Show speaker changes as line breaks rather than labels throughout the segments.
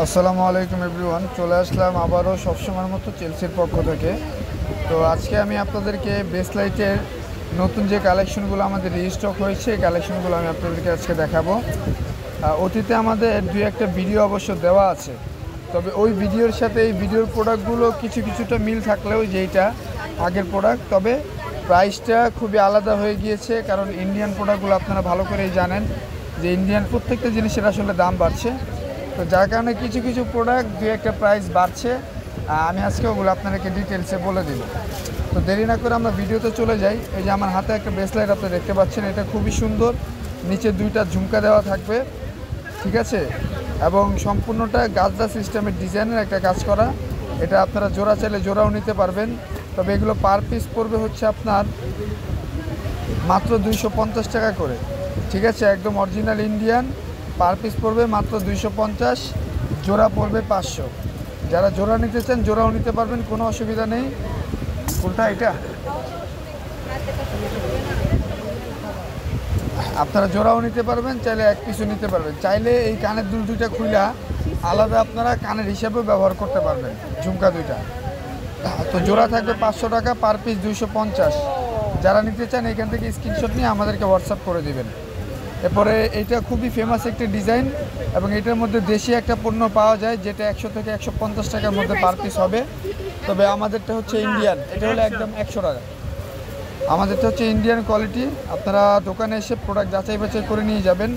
আসসালামু আলাইকুম এভরিওয়ান, চলে আসলাম আবারও সবসময়ের মতো চেলসির পক্ষ থেকে। তো আজকে আমি আপনাদেরকে বেসলাইটের নতুন যে কালেকশনগুলো আমাদের রিস্টক হয়েছে এই কালেকশনগুলো আমি আপনাদেরকে আজকে দেখাবো। অতীতে আমাদের দুই একটা ভিডিও অবশ্য দেওয়া আছে, তবে ওই ভিডিওর সাথে এই ভিডিওর প্রোডাক্টগুলো কিছুটা মিল থাকলেও যেইটা আগের প্রোডাক্ট, তবে প্রাইসটা খুবই আলাদা হয়ে গিয়েছে। কারণ ইন্ডিয়ান প্রোডাক্টগুলো আপনারা ভালো করেই জানেন যে ইন্ডিয়ান প্রত্যেকটা জিনিসের আসলে দাম বাড়ছে। তো যার কারণে কিছু প্রোডাক্ট দুই একটা প্রাইস বাড়ছে। আমি আজকে ওগুলো আপনাদেরকে ডিটেলসে বলে দিব। তো দেরি না করে আমরা ভিডিওতে চলে যাই। এই যে আমার হাতে একটা ব্রেসলেট আপনি দেখতে পাচ্ছেন, এটা খুবই সুন্দর, নিচে দুইটা ঝুমকা দেওয়া থাকবে, ঠিক আছে, এবং সম্পূর্ণটা গাজরা সিস্টেমের ডিজাইনের একটা কাজ করা। এটা আপনারা জোড়া চাইলে জোড়াও নিতে পারবেন, তবে এগুলো পার পিস পড়বে হচ্ছে আপনার মাত্র 250 টাকা করে, ঠিক আছে, একদম অরিজিনাল ইন্ডিয়ান। পার পিস পড়বে মাত্র 250, জোড়া পড়বে 500। যারা জোড়া নিতে চান জোড়াও নিতে পারবেন, কোনো অসুবিধা নেই। কোনটা এটা আপনারা জোড়াও নিতে পারবেন, চাইলে এক পিসও নিতে পারবেন, চাইলে এই কানের দুল দুইটা খুইলা আলাদা আপনারা কানের হিসাবেও ব্যবহার করতে পারবেন, ঝুমকা দুইটা। তো জোড়া থাকবে 500 টাকা, পার পিস 250। যারা নিতে চান এখান থেকে স্ক্রিনশট নিয়ে আমাদেরকে হোয়াটসঅ্যাপ করে দিবেন। এরপরে এটা খুবই ফেমাস একটা ডিজাইন, এবং এটার মধ্যে দেশি একটা পণ্য পাওয়া যায় যেটা 100 থেকে 150 টাকার মধ্যে পার পিস হবে। তবে আমাদেরটা হচ্ছে ইন্ডিয়ান, এটা হলো একদম 100 টাকা। আমাদেরটা হচ্ছে ইন্ডিয়ান কোয়ালিটি। আপনারা দোকানে এসে প্রোডাক্ট যাচাই বাছাই করে নিয়ে যাবেন।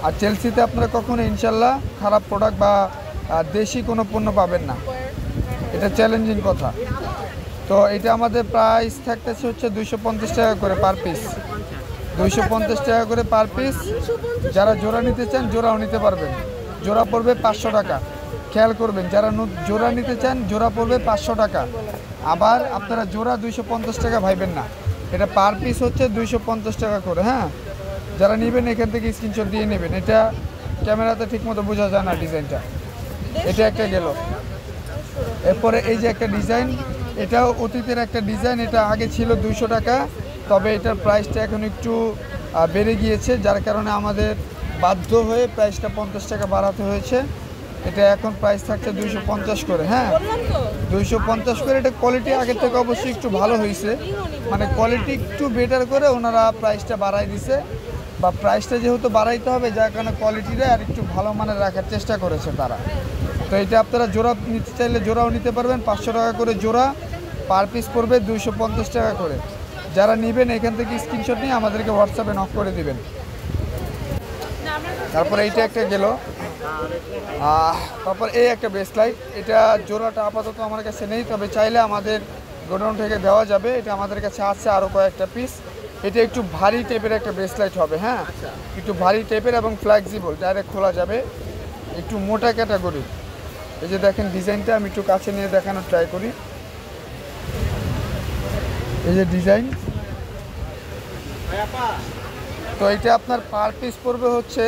আর চেলসিতে আপনারা কখনো ইনশাল্লাহ খারাপ প্রোডাক্ট বা দেশি কোনো পণ্য পাবেন না, এটা চ্যালেঞ্জিং কথা। তো এটা আমাদের প্রাইস থাকতেছে হচ্ছে 250 টাকা করে পার পিস, 250 টাকা করে পার পিস। যারা জোড়া নিতে চান জোড়াও নিতে পারবেন, জোড়া পড়বে 500 টাকা। খেয়াল করবেন, যারা জোড়া নিতে চান জোড়া পড়বে 500 টাকা। আবার আপনারা জোড়া 250 টাকা ভাইবেন না, এটা পার পিস হচ্ছে 250 টাকা করে। হ্যাঁ, যারা নেবেন এখান থেকে স্ক্রিনশট দিয়ে নেবেন। এটা ক্যামেরাতে ঠিকমতো বোঝা যায় না ডিজাইনটা। এটা একটা গেল। এরপরে এই যে একটা ডিজাইন, এটাও অতীতের একটা ডিজাইন। এটা আগে ছিল 200 টাকা, তবে এটার প্রাইসটা এখন একটু বেড়ে গিয়েছে, যার কারণে আমাদের বাধ্য হয়ে প্রাইসটা 50 টাকা বাড়াতে হয়েছে। এটা এখন প্রাইস থাকছে 250 করে। হ্যাঁ, 250 করে। এটা কোয়ালিটি আগের থেকে অবশ্যই একটু ভালো হয়েছে, মানে কোয়ালিটি একটু বেটার করে ওনারা প্রাইসটা বাড়াই দিছে, বা প্রাইসটা যেহেতু বাড়াইতে হবে যার কারণে কোয়ালিটিটা আর একটু ভালো মানের রাখার চেষ্টা করেছে তারা। তো এটা আপনারা জোড়া নিতে চাইলে জোড়াও নিতে পারবেন, 500 টাকা করে জোড়া, পার পিস পড়বে 250 টাকা করে। যারা নেবেন এখান থেকে স্ক্রিনশট নিয়ে আমাদেরকে হোয়াটসঅ্যাপে নক করে দিবেন। তারপরে এইটা একটা গেল। তারপর এই একটা ব্রেসলাইট, এটা জোড়াটা আপাতত আমার কাছে নেই, তবে চাইলে আমাদের গোডাউন থেকে দেওয়া যাবে। এটা আমাদের কাছে আছে আরও কয়েকটা পিস। এটা একটু ভারী টাইপের একটা ব্রেসলাইট হবে। হ্যাঁ, একটু ভারী টাইপের এবং ফ্লেক্সিবল, ডাইরেক্ট খোলা যাবে, একটু মোটা ক্যাটাগরি। এই যে দেখেন ডিজাইনটা, আমি একটু কাছে নিয়ে দেখানোর ট্রাই করি। এই যে ডিজাইন, তো এটা আপনার পার পিস পড়বে হচ্ছে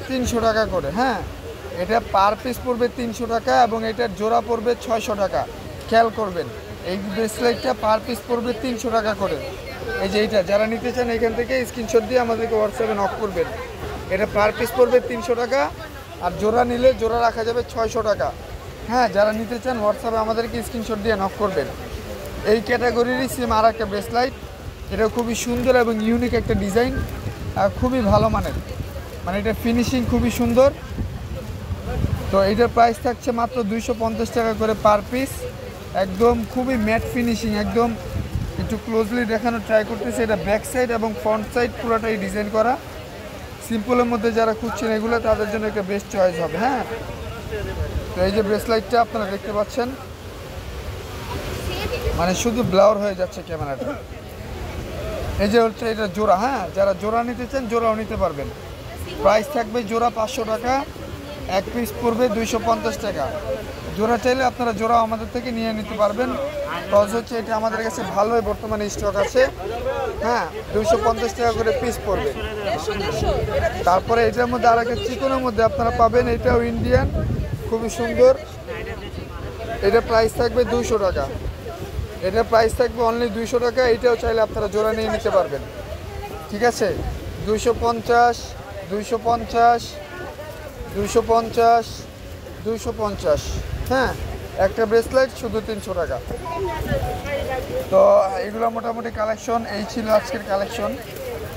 300 টাকা করে। হ্যাঁ, এটা পার পিস পড়বে 300 টাকা, এবং এটার জোড়া পড়বে 600 টাকা। খেয়াল করবেন, এই ব্রেসলেটটা পার পিস পড়বে 300 টাকা করে। এই যে এইটা যারা নিতে চান এখান থেকে স্ক্রিনশট দিয়ে আমাদেরকে হোয়াটসঅ্যাপে নক করবেন। এটা পার পিস পড়বে 300 টাকা, আর জোড়া নিলে জোড়া রাখা যাবে 600 টাকা। হ্যাঁ, যারা নিতে চান হোয়াটসঅ্যাপে আমাদেরকে স্ক্রিনশট দিয়ে নক করবেন। এই ক্যাটাগরিরই সেম আর একটা ব্রেসলাইট, এটা খুবই সুন্দর এবং ইউনিক একটা ডিজাইন, আর খুবই ভালো মানের, মানে এটা ফিনিশিং খুবই সুন্দর। তো এইটার প্রাইস থাকছে মাত্র 250 টাকা করে পার পিস, একদম খুবই ম্যাট ফিনিশিং। একদম একটু ক্লোজলি দেখানোর ট্রাই করতেছে। এটা ব্যাক সাইড এবং ফ্রন্ট সাইড পুরোটাই ডিজাইন করা। সিম্পলের মধ্যে যারা খুঁজছেন এগুলো তাদের জন্য একটা বেস্ট চয়েস হবে। হ্যাঁ, তো এই যে ব্রেসলাইটটা আপনারা দেখতে পাচ্ছেন, মানে শুধু ব্লার হয়ে যাচ্ছে ক্যামেরাটা। এই যে হচ্ছে এটা জোড়া। হ্যাঁ, যারা জোড়া নিতে চান জোড়াও নিতে পারবেন। প্রাইস থাকবে জোড়া 500 টাকা, এক পিস পড়বে 250 টাকা। জোড়া চাইলে আপনারা জোড়া আমাদের থেকে নিয়ে নিতে পারবেন। কজ হচ্ছে এটা আমাদের কাছে ভালোই বর্তমানে স্টক আছে। হ্যাঁ, 250 টাকা করে পিস পড়বে। তারপরে এটার মধ্যে আর একটা চিকনের মধ্যে আপনারা পাবেন, এটাও ইন্ডিয়ান, খুবই সুন্দর। এটা প্রাইস থাকবে 200 টাকা। এটা প্রাইস থাকবে অনলি 200 টাকা। এটাও চাইলে আপনারা জোড়া নিয়ে নিতে পারবেন, ঠিক আছে। 250, 250, 250, 250, হ্যাঁ একটা ব্রেসলেট শুধু 300 টাকা। তো এগুলো মোটামুটি কালেকশন, এই ছিল আজকের কালেকশন।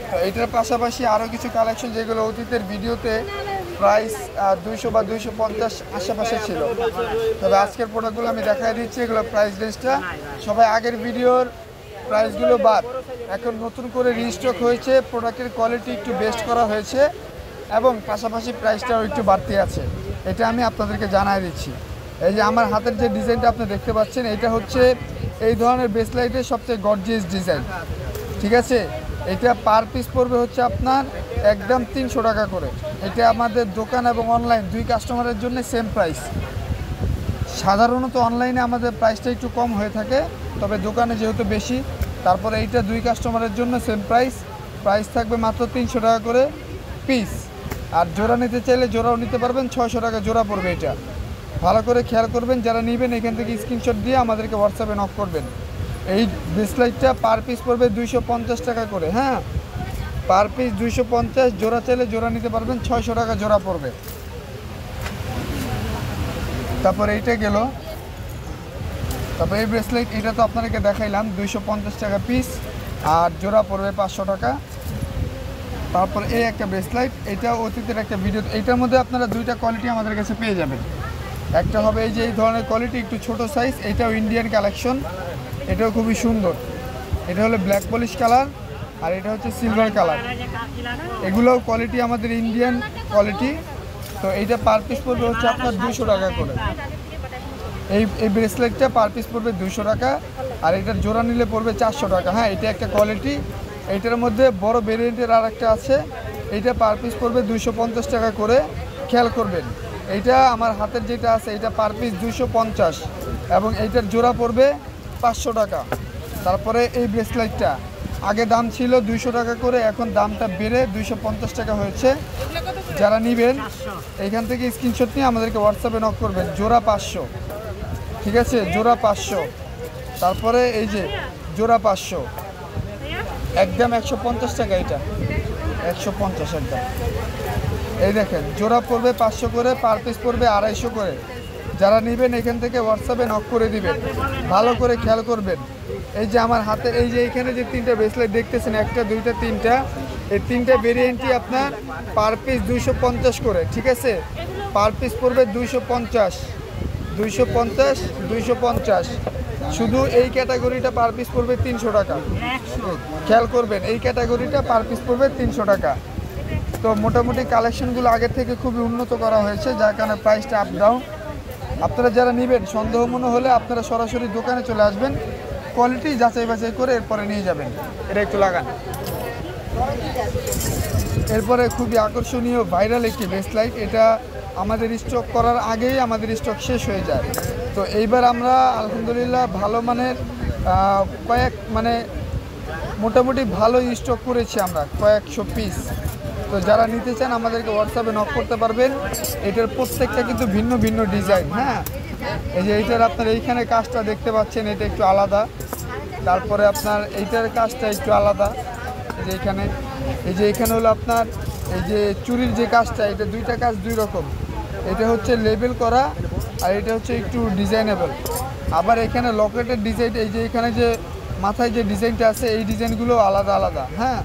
তো এইটার পাশাপাশি আরও কিছু কালেকশন যেগুলো অতীতের ভিডিওতে প্রাইস 200 বা 250 আশেপাশে ছিল, তবে আজকের প্রোডাক্টগুলো আমি দেখাই দিচ্ছি। এগুলো প্রাইস রেঞ্জটা সবাই আগের ভিডিওর প্রাইসগুলো বাদ, এখন নতুন করে রিস্টক হয়েছে, প্রোডাক্টের কোয়ালিটি একটু বেস্ট করা হয়েছে এবং পাশাপাশি প্রাইসটাও একটু বাড়তি আছে, এটা আমি আপনাদেরকে জানাই দিচ্ছি। এই যে আমার হাতের যে ডিজাইনটা আপনি দেখতে পাচ্ছেন, এটা হচ্ছে এই ধরনের ব্রেসলাইটের সবচেয়ে গর্জিয়াস ডিজাইন, ঠিক আছে। এটা পার পিস পড়বে হচ্ছে আপনার একদম 300 টাকা করে। এটা আমাদের দোকান এবং অনলাইন দুই কাস্টমারের জন্য সেম প্রাইস। সাধারণত অনলাইনে আমাদের প্রাইসটা একটু কম হয়ে থাকে, তবে দোকানে যেহেতু বেশি, তারপরে এইটা দুই কাস্টমারের জন্য সেম প্রাইস থাকবে মাত্র 300 টাকা করে পিস। আর জোড়া নিতে চাইলে জোড়াও নিতে পারবেন, 600 টাকা জোড়া পড়বে। এটা ভালো করে খেয়াল করবেন, যারা নেবেন এখান থেকে স্ক্রিনশট দিয়ে আমাদেরকে হোয়াটসঅ্যাপে নক করবেন। এই ব্রেসলাইটটা পার পিস পড়বে 250 টাকা করে, হ্যাঁ পার পিস 250, জোড়া চাইলে জোড়া নিতে পারবেন, 600 টাকা জোড়া পড়বে। তারপর এইটা গেল, তারপর এই ব্রেসলেট, এটা তো আপনাদেরকে দেখাইলাম 250 টাকা পিস আর জোড়া পড়বে 500 টাকা। তারপর এই একটা ব্রেসলেট, এটা অতীতের একটা ভিডিও, এইটার মধ্যে আপনারা দুইটা কোয়ালিটি আমাদের কাছে পেয়ে যাবেন। একটা হবে এই যে এই ধরনের কোয়ালিটি, একটু ছোট সাইজ, এটাও ইন্ডিয়ান কালেকশন, এটাও খুবই সুন্দর। এটা হলো ব্ল্যাক পলিশ কালার আর এটা হচ্ছে সিলভার কালার, এগুলোও কোয়ালিটি আমাদের ইন্ডিয়ান কোয়ালিটি। তো এইটা পার পিস পড়বে হচ্ছে আপনার 200 টাকা করে। এই ব্রেসলেটটা পার পিস পড়বে 200 টাকা আর এটার জোড়া নিলে পড়বে 400 টাকা। হ্যাঁ এটা একটা কোয়ালিটি, এইটার মধ্যে বড় ভেরিয়েন্টের আর একটা আছে, এইটা পার পিস পড়বে 250 টাকা করে। খেয়াল করবেন, এইটা আমার হাতের যেটা আছে এটা পার পিস 250 এবং এইটার জোড়া পড়বে 500 টাকা। তারপরে এই ব্রেসলেটটা আগে দাম ছিল 200 টাকা করে, এখন দামটা বেড়ে 250 টাকা হয়েছে। যারা নেবেন এইখান থেকে স্ক্রিনশট নিয়ে আমাদেরকে হোয়াটসঅ্যাপে নক করবেন। জোড়া 500, ঠিক আছে, জোড়া 500। তারপরে এই যে জোড়া 500, একদম 150 টাকা, এটা 150 একদম। এই দেখেন জোড়া পড়বে 500 করে, পার পিস পড়বে 250 করে। যারা নেবেন এখান থেকে হোয়াটসঅ্যাপে নক করে দিবেন। ভালো করে খেয়াল করবেন, এই যে আমার হাতে এই যে এখানে যে তিনটা ব্রেসলেট দেখতেছেন, একটা দুইটা তিনটা, এই তিনটা ভেরিয়েন্টই আপনার পার পিস 250 করে, ঠিক আছে। পার পিস পড়বে 250, 250, 250। শুধু এই ক্যাটাগরিটা পার পিস পড়বে 300 টাকা। খেয়াল করবেন এই ক্যাটাগরিটা পার পিস পড়বে 300 টাকা। তো মোটামুটি কালেকশনগুলো আগের থেকে খুবই উন্নত করা হয়েছে, যার কারণে প্রাইসটা আপ ডাউন। আপনারা যারা নেবেন সন্দেহ মনে হলে আপনারা সরাসরি দোকানে চলে আসবেন, কোয়ালিটি যাচাই বাছাই করে এরপরে নিয়ে যাবেন। এটা একটু লাগান। এরপরে খুবই আকর্ষণীয় ভাইরাল একটি ব্রেসলাইট, এটা আমাদের স্টক করার আগেই আমাদের স্টক শেষ হয়ে যায়। তো এইবার আমরা আলহামদুলিল্লাহ ভালো মানের মোটামুটি ভালো স্টক করেছি আমরা, কয়েকশো পিস। তো যারা নিতে চান আমাদেরকে হোয়াটসঅ্যাপে নক করতে পারবেন। এটার প্রত্যেকটা কিন্তু ভিন্ন ভিন্ন ডিজাইন, হ্যাঁ এই যে এইটার আপনার এইখানে কাজটা দেখতে পাচ্ছেন, এটা একটু আলাদা। তারপরে আপনার এইটার কাজটা একটু আলাদা, এই যে এখানে হলো আপনার এই যে চুরির যে কাজটা, এটা দুইটা কাজ দুই রকম। এটা হচ্ছে লেবেল করা আর এটা হচ্ছে একটু ডিজাইনেবল। আবার এখানে লকেটের ডিজাইন, এই যে এখানে যে মাথায় যে ডিজাইনটা আছে এই ডিজাইনগুলো আলাদা আলাদা। হ্যাঁ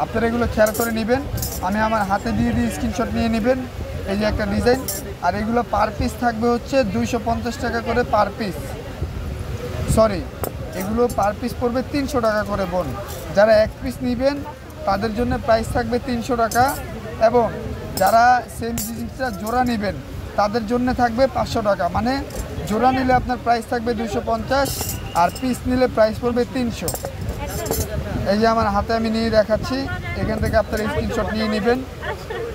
আপনারা এগুলো খেয়াল করে নেবেন, আমি আমার হাতে দিয়ে স্ক্রিনশট নিয়ে নেবেন। এই যে একটা ডিজাইন, আর এগুলো পার পিস থাকবে হচ্ছে 250 টাকা করে পার পিস, সরি এগুলো পার পিস পড়বে 300 টাকা করে বোন। যারা এক পিস নেবেন তাদের জন্য প্রাইস থাকবে 300 টাকা, এবং যারা সেম জিনিসটা জোড়া নেবেন তাদের জন্য থাকবে 500 টাকা। মানে জোড়া নিলে আপনার প্রাইস থাকবে 250 আর পিস নিলে প্রাইস পড়বে 300। এই যে আমার হাতে আমি নিয়ে দেখাচ্ছি, এখান থেকে আপনারা স্ক্রিনশট নিয়ে নেবেন,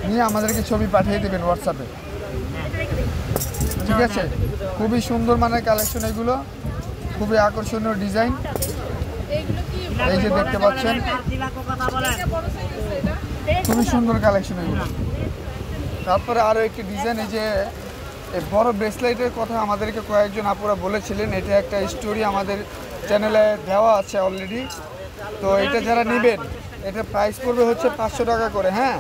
নিয়ে আমাদেরকে ছবি পাঠিয়ে দেবেন হোয়াটসঅ্যাপে, ঠিক আছে। খুবই সুন্দর মানের কালেকশন, এগুলো খুবই আকর্ষণীয় ডিজাইন, এই যে দেখতে পাচ্ছেন খুবই সুন্দর কালেকশন এগুলো। তারপরে আরও একটি ডিজাইন, এই যে এই বড় ব্রেসলাইটের কথা আমাদেরকে কয়েকজন আপুরা বলেছিলেন, এটা একটা স্টোরি আমাদের চ্যানেলে দেওয়া আছে অলরেডি। তো এটা যারা নেবেন এটা প্রাইস পড়বে হচ্ছে 500 টাকা করে। হ্যাঁ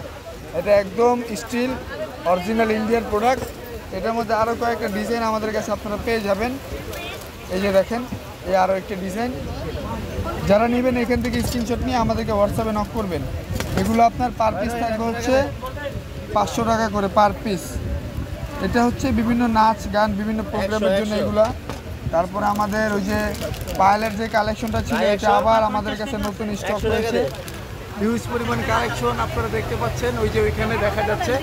এটা একদম স্টিল অরিজিনাল ইন্ডিয়ান প্রোডাক্ট। এটার মধ্যে আরও কয়েকটা ডিজাইন আমাদের কাছে আপনারা পেয়ে যাবেন। এই যে দেখেন, এই আরও একটা ডিজাইন। যারা নেবেন এখান থেকে স্ক্রিনশট নিয়ে আমাদেরকে হোয়াটসঅ্যাপে নক করবেন। এগুলো আপনার পার পিস থাকবে হচ্ছে 500 টাকা করে পার পিস। এটা হচ্ছে বিভিন্ন নাচ গান, বিভিন্ন প্রোগ্রামের জন্য এগুলা। তারপরে আমাদের ওই যে পায়েলের যে কালেকশনটা ছিল, এটা আবার আমাদের কাছে নতুন স্টক হয়েছে। হিউজ পরিমাণ কালেকশন আপনারা দেখতে পাচ্ছেন, ওই যে ওইখানে দেখা যাচ্ছে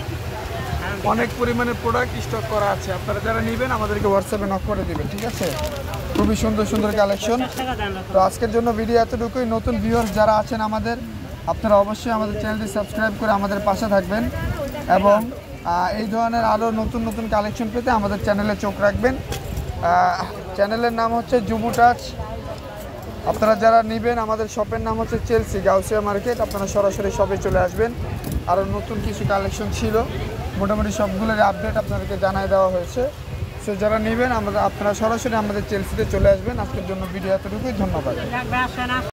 অনেক পরিমাণে প্রোডাক্ট স্টক করা আছে। আপনারা যারা নেবেন আমাদেরকে হোয়াটসঅ্যাপে নক করে দেবেন, ঠিক আছে? খুবই সুন্দর সুন্দর কালেকশন। তো আজকের জন্য ভিডিও এতটুকুই। নতুন ভিউয়ার্স যারা আছেন আমাদের, আপনারা অবশ্যই আমাদের চ্যানেলটি সাবস্ক্রাইব করে আমাদের পাশে থাকবেন এবং এই ধরনের আরও নতুন নতুন কালেকশন পেতে আমাদের চ্যানেলে চোখ রাখবেন। চ্যানেলের নাম হচ্ছে জুমু টাচ। আপনারা যারা নেবেন, আমাদের শপের নাম হচ্ছে চেলসি গাউসিয়া মার্কেট। আপনারা সরাসরি শপে চলে আসবেন। আরও নতুন কিছু কালেকশন ছিল, মোটামুটি সবগুলোর আপডেট আপনাদেরকে জানাই দেওয়া হয়েছে। সো যারা নেবেন আপনারা সরাসরি আমাদের চেলসিতে চলে আসবেন। আজকের জন্য ভিডিও এতটুকুই, ধন্যবাদ।